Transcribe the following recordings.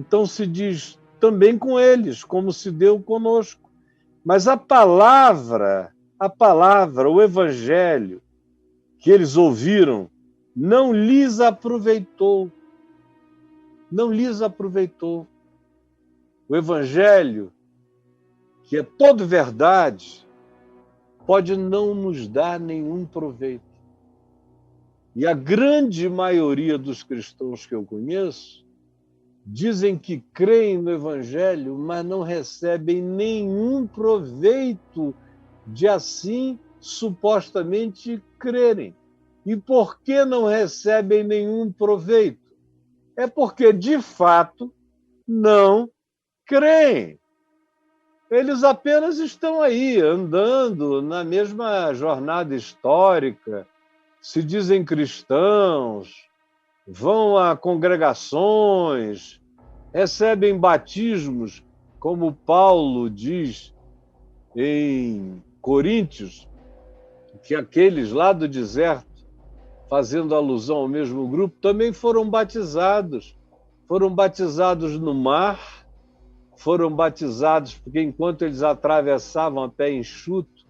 Então se diz também com eles, como se deu conosco. Mas a palavra, o evangelho que eles ouviram, não lhes aproveitou. Não lhes aproveitou. O evangelho, que é todo verdade, pode não nos dar nenhum proveito. E a grande maioria dos cristãos que eu conheço dizem que creem no evangelho, mas não recebem nenhum proveito de assim supostamente crerem. E por que não recebem nenhum proveito? É porque, de fato, não creem. Eles apenas estão aí, andando na mesma jornada histórica, se dizem cristãos, vão a congregações, recebem batismos, como Paulo diz em Coríntios, que aqueles lá do deserto, fazendo alusão ao mesmo grupo, também foram batizados. Foram batizados no mar, foram batizados porque enquanto eles atravessavam a pé enxuto,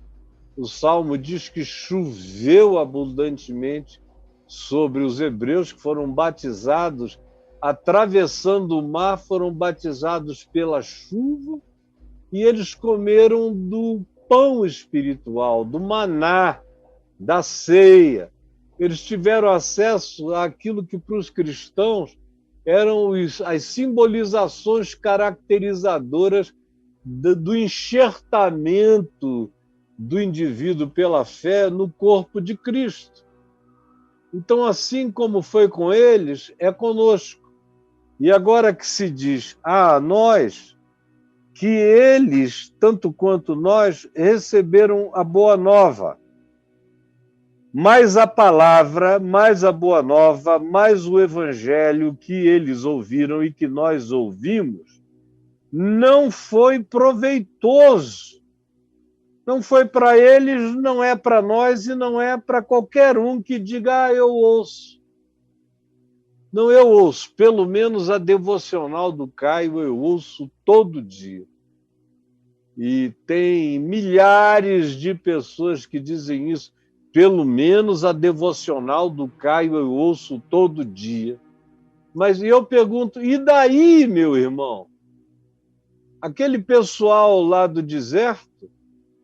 o Salmo diz que choveu abundantemente sobre os hebreus que foram batizados, atravessando o mar, foram batizados pela chuva, e eles comeram do pão espiritual, do maná, da ceia. Eles tiveram acesso àquilo que para os cristãos eram as simbolizações caracterizadoras do enxertamento do indivíduo pela fé no corpo de Cristo. Então, assim como foi com eles, é conosco. E agora que se diz nós, que eles, tanto quanto nós, receberam a boa nova. Mais a palavra, mais a boa nova, mais o evangelho que eles ouviram e que nós ouvimos, não foi proveitoso. Não foi para eles, não é para nós e não é para qualquer um que diga, eu ouço. Não, eu ouço. Pelo menos a devocional do Caio eu ouço todo dia. E tem milhares de pessoas que dizem isso. Pelo menos a devocional do Caio eu ouço todo dia. Mas eu pergunto, e daí, meu irmão? Aquele pessoal lá do deserto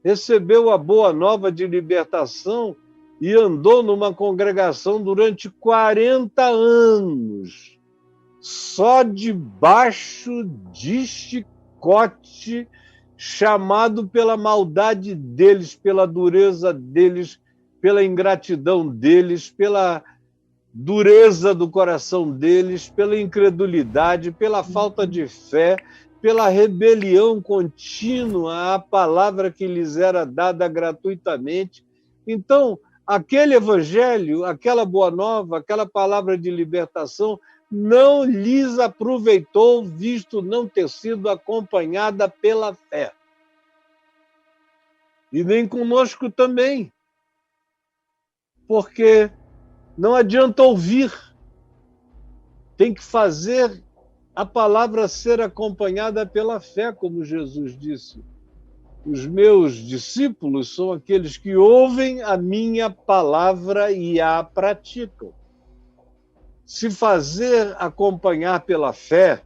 recebeu a boa nova de libertação e andou numa congregação durante 40 anos, só debaixo de chicote, chamado pela maldade deles, pela dureza deles, pela ingratidão deles, pela dureza do coração deles, pela incredulidade, pela falta de fé, pela rebelião contínua à palavra que lhes era dada gratuitamente. Então, aquele evangelho, aquela boa nova, aquela palavra de libertação não lhes aproveitou, visto não ter sido acompanhada pela fé. E nem conosco também, porque não adianta ouvir, tem que fazer a palavra ser acompanhada pela fé, como Jesus disse. Os meus discípulos são aqueles que ouvem a minha palavra e a praticam. Se fazer acompanhar pela fé,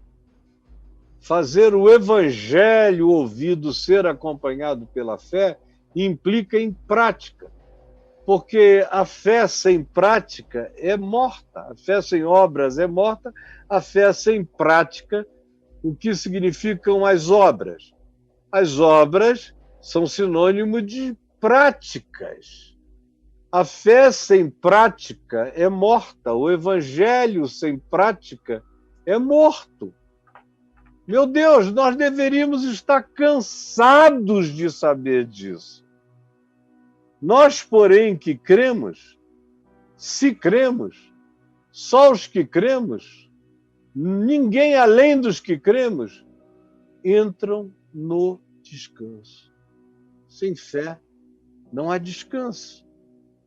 fazer o evangelho ouvido ser acompanhado pela fé, implica em prática. Porque a fé sem prática é morta, a fé sem obras é morta, a fé sem prática, o que significam as obras? As obras são sinônimo de práticas. A fé sem prática é morta, o evangelho sem prática é morto. Meu Deus, nós deveríamos estar cansados de saber disso. Nós, porém, que cremos, se cremos, só os que cremos, ninguém além dos que cremos, entram no descanso. Sem fé, não há descanso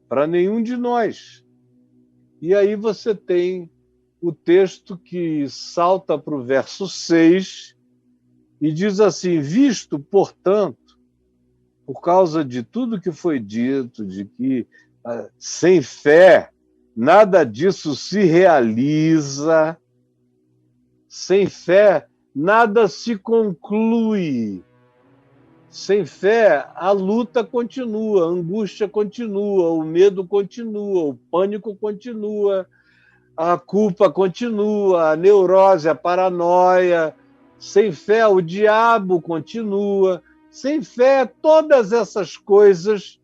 para nenhum de nós. E aí você tem o texto que salta para o verso 6 e diz assim: visto, portanto, por causa de tudo que foi dito, de que sem fé nada disso se realiza, sem fé nada se conclui. Sem fé, a luta continua, a angústia continua, o medo continua, o pânico continua, a culpa continua, a neurose, a paranoia. Sem fé, o diabo continua. Sem fé, todas essas coisas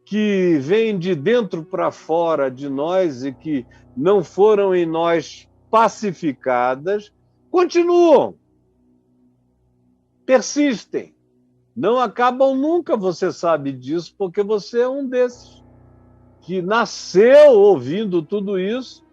que vêm de dentro para fora de nós e que não foram em nós pacificadas, continuam, persistem. Não acabam nunca, você sabe disso, porque você é um desses que nasceu ouvindo tudo isso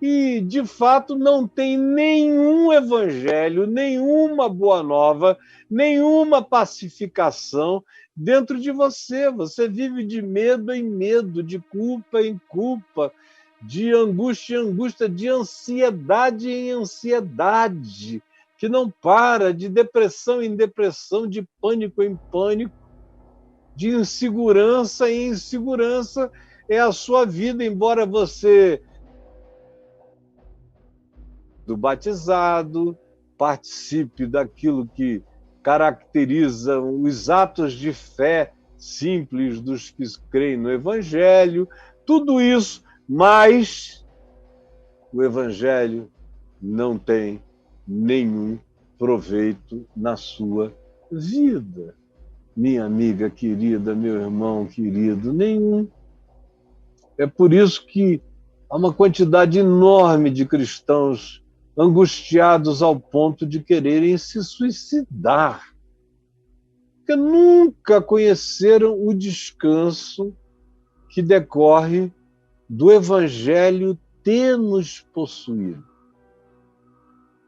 e, de fato, não tem nenhum evangelho, nenhuma boa nova, nenhuma pacificação dentro de você. Você vive de medo em medo, de culpa em culpa, de angústia em angústia, de ansiedade em ansiedade, que não para, de depressão em depressão, de pânico em pânico, de insegurança em insegurança. É a sua vida, embora você, do batizado, participe daquilo que caracteriza os atos de fé simples dos que creem no Evangelho, tudo isso, mas o Evangelho não tem nenhum proveito na sua vida. Minha amiga querida, meu irmão querido, nenhum. É por isso que há uma quantidade enorme de cristãos angustiados ao ponto de quererem se suicidar, porque nunca conheceram o descanso que decorre do Evangelho ter nos possuído.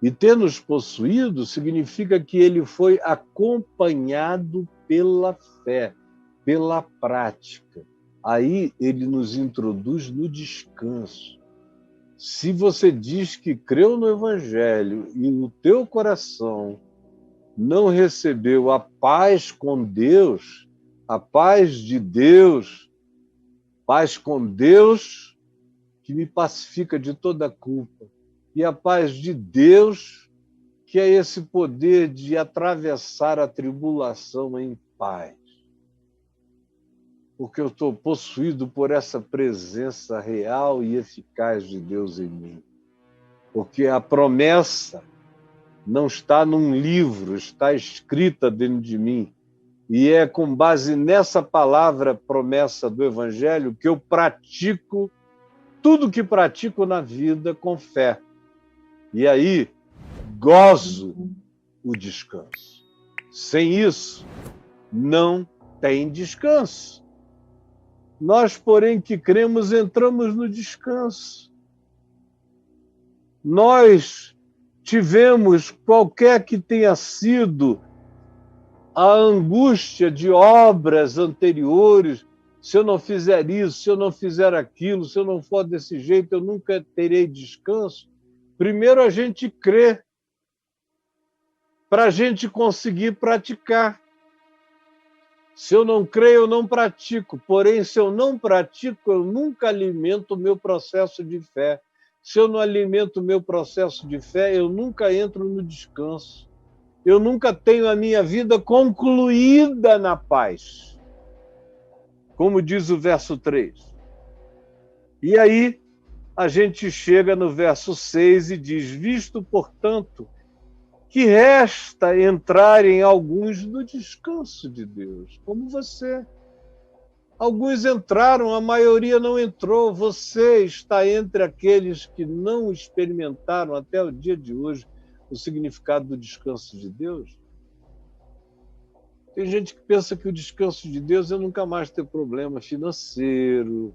E ter nos possuído significa que ele foi acompanhado pela fé, pela prática. Aí ele nos introduz no descanso. Se você diz que creu no Evangelho e no teu coração não recebeu a paz com Deus, a paz de Deus, paz com Deus que me pacifica de toda culpa, e a paz de Deus, que é esse poder de atravessar a tribulação em paz. Porque eu estou possuído por essa presença real e eficaz de Deus em mim. Porque a promessa não está num livro, está escrita dentro de mim. E é com base nessa palavra, promessa do Evangelho, que eu pratico tudo que pratico na vida com fé. E aí, gozo o descanso. Sem isso, não tem descanso. Nós, porém, que cremos, entramos no descanso. Nós tivemos, qualquer que tenha sido a angústia de obras anteriores, se eu não fizer isso, se eu não fizer aquilo, se eu não for desse jeito, eu nunca terei descanso. Primeiro a gente crê, para a gente conseguir praticar. Se eu não creio, eu não pratico. Porém, se eu não pratico, eu nunca alimento o meu processo de fé. Se eu não alimento o meu processo de fé, eu nunca entro no descanso. Eu nunca tenho a minha vida concluída na paz. Como diz o verso 3. E aí, a gente chega no verso 6 e diz: visto, portanto, que resta entrarem alguns no descanso de Deus, como você. Alguns entraram, a maioria não entrou. Você está entre aqueles que não experimentaram até o dia de hoje o significado do descanso de Deus. Tem gente que pensa que o descanso de Deus é nunca mais ter problema financeiro,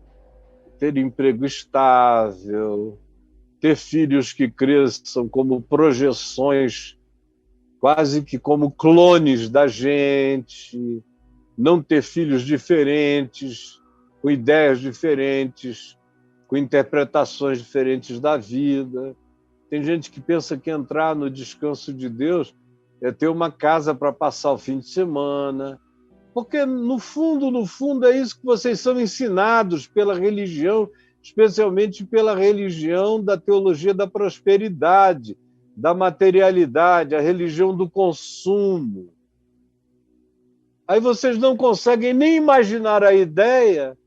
ter emprego estável, ter filhos que cresçam como projeções, quase que como clones da gente, não ter filhos diferentes, com ideias diferentes, com interpretações diferentes da vida. Tem gente que pensa que entrar no descanso de Deus é ter uma casa para passar o fim de semana, porque no fundo, é isso que vocês são ensinados pela religião, especialmente pela religião da teologia da prosperidade, da materialidade, a religião do consumo. Aí vocês não conseguem nem imaginar a ideia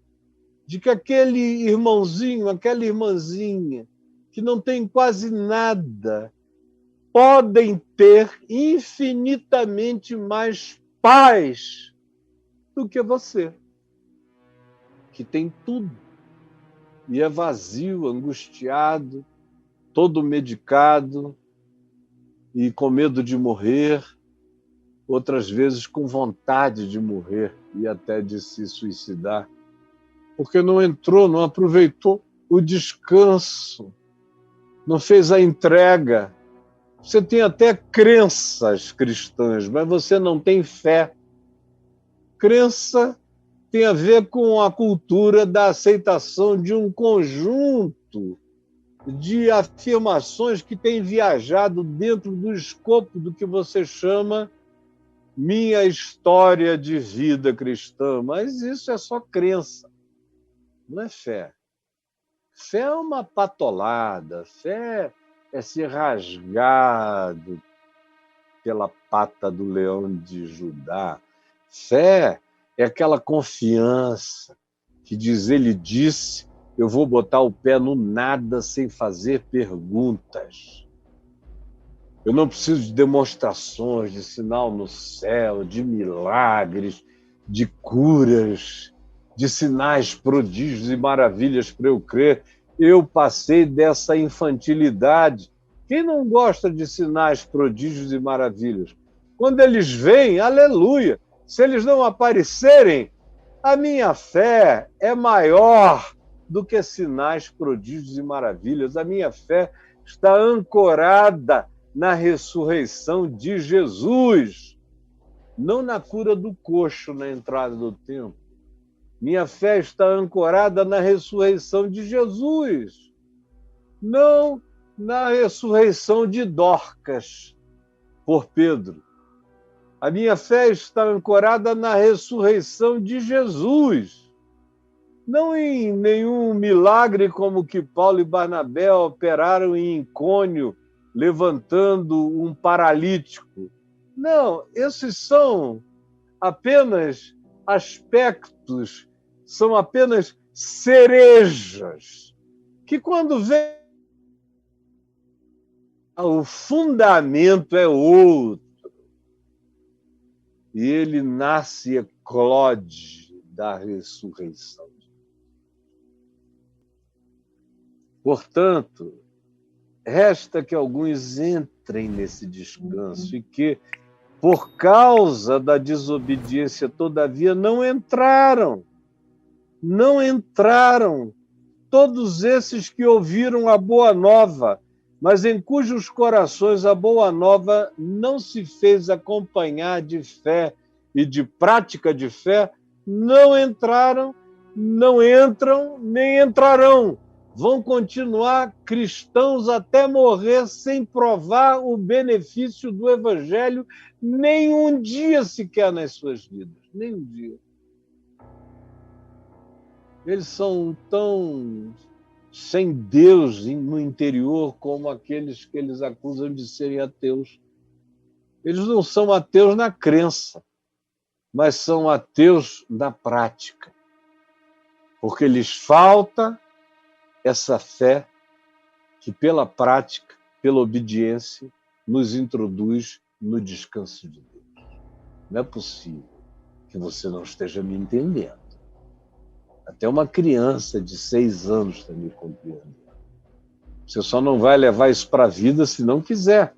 de que aquele irmãozinho, aquela irmãzinha, que não tem quase nada, podem ter infinitamente mais paz do que você, que tem tudo e é vazio, angustiado, todo medicado e com medo de morrer, outras vezes com vontade de morrer e até de se suicidar, porque não entrou, não aproveitou o descanso, não fez a entrega. Você tem até crenças cristãs, mas você não tem fé. Crença tem a ver com a cultura da aceitação de um conjunto de afirmações que tem viajado dentro do escopo do que você chama minha história de vida cristã. Mas isso é só crença, não é fé. Fé é uma patolada, fé é ser rasgado pela pata do leão de Judá. Fé é aquela confiança que diz, ele disse, eu vou botar o pé no nada sem fazer perguntas. Eu não preciso de demonstrações, de sinal no céu, de milagres, de curas, de sinais, prodígios e maravilhas para eu crer. Eu passei dessa infantilidade. Quem não gosta de sinais, prodígios e maravilhas? Quando eles vêm, aleluia. Se eles não aparecerem, a minha fé é maior do que sinais, prodígios e maravilhas. A minha fé está ancorada na ressurreição de Jesus, não na cura do coxo na entrada do templo. Minha fé está ancorada na ressurreição de Jesus, não na ressurreição de Dorcas por Pedro. A minha fé está ancorada na ressurreição de Jesus, não em nenhum milagre como que Paulo e Barnabé operaram em Icônio, levantando um paralítico. Não, esses são apenas aspectos, são apenas cerejas, que quando vem, o fundamento é outro. E ele nasce e eclode da ressurreição. Portanto, resta que alguns entrem nesse descanso e que, por causa da desobediência, todavia, não entraram. Não entraram. Todos esses que ouviram a boa nova, mas em cujos corações a boa nova não se fez acompanhar de fé e de prática de fé, não entraram, não entram, nem entrarão. Vão continuar cristãos até morrer sem provar o benefício do Evangelho nem um dia sequer nas suas vidas. Nem um dia. Eles são tão sem Deus no interior como aqueles que eles acusam de serem ateus. Eles não são ateus na crença, mas são ateus na prática. Porque lhes falta essa fé que, pela prática, pela obediência, nos introduz no descanso de Deus. Não é possível que você não esteja me entendendo. Até uma criança de 6 anos está me compreendendo. Você só não vai levar isso para a vida se não quiser.